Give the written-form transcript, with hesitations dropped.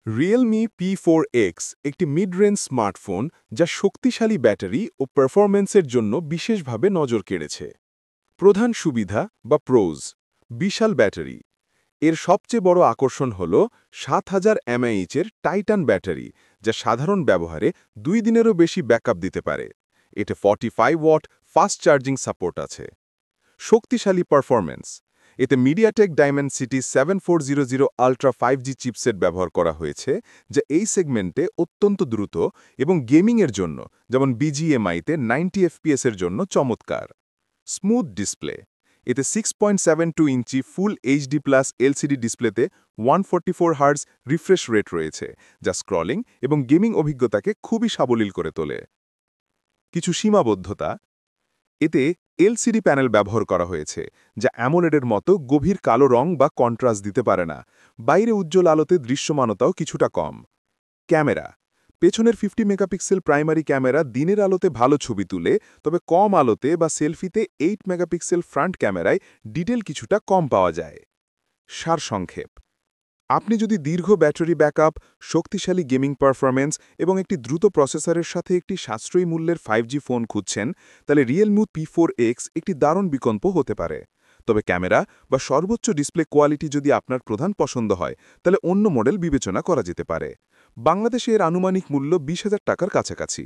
Realme P4X একটি mid range smartphone যা শক্তিশালী ব্যাটারি ও পারফরম্যান্সের জন্য বিশেষভাবে নজর কেড়েছে। প্রধান সুবিধা বা প্রোজ: বিশাল ব্যাটারি। এর সবচেয়ে বড় আকর্ষণ হল ৭,০০০ mAh-এর টাইটান ব্যাটারি, যা সাধারণ ব্যবহারে ২ দিনেরও বেশি ব্যাকআপ দিতে পারে। এতে 45 ওয়াট ফাস্ট চার্জিং সাপোর্ট আছে। শক্তিশালী পারফরম্যান্স: এতে MediaTek Dimensity 7400 ultra 5G chipset ব্যবহার করা হয়েছে, যা এই সেগমেন্টে অত্যন্ত দ্রুত এবং গেমিংয়ের জন্য, যেমন BGMI-তে 90 FPS-এর জন্য চমৎকার। স্মুথ ডিসপ্লে: এতে 6.72 ইঞ্চি ফুল এইচডি প্লাস এলসিডি ডিসপ্লেতে 144 হার্জ রিফ্রেশ রেট রয়েছে, যা স্ক্রলিং এবং গেমিং অভিজ্ঞতাকে খুবই সাবলীল করে তোলে। কিছু সীমাবদ্ধতা: এতে এলসিডি প্যানেল ব্যবহার করা হয়েছে, যা অ্যামোলেডের মতো গভীর কালো রং বা কন্ট্রাস্ট দিতে পারে না। বাইরে উজ্জ্বল আলোতে দৃশ্যমানতাও কিছুটা কম। ক্যামেরা: পেছনের 50 মেগাপিক্সেল প্রাইমারি ক্যামেরা দিনের আলোতে ভালো ছবি তুলে, তবে কম আলোতে বা সেলফিতে 8 মেগাপিক্সেল ফ্রন্ট ক্যামেরায় ডিটেল কিছুটা কম পাওয়া যায়। সারসংক্ষেপ: আপনি যদি দীর্ঘ ব্যাটারি ব্যাকআপ, শক্তিশালী গেমিং পারফরম্যান্স এবং একটি দ্রুত প্রসেসরের সাথে একটি সাশ্রয়ী মূল্যের 5G ফোন খুঁজছেন, তাহলে Realme P4X একটি দারুণ বিকল্প হতে পারে। তবে ক্যামেরা বা সর্বোচ্চ ডিসপ্লে কোয়ালিটি যদি আপনার প্রধান পছন্দ হয়, তাহলে অন্য মডেল বিবেচনা করা যেতে পারে। বাংলাদেশে এর আনুমানিক মূল্য 20,000 টাকার কাছাকাছি।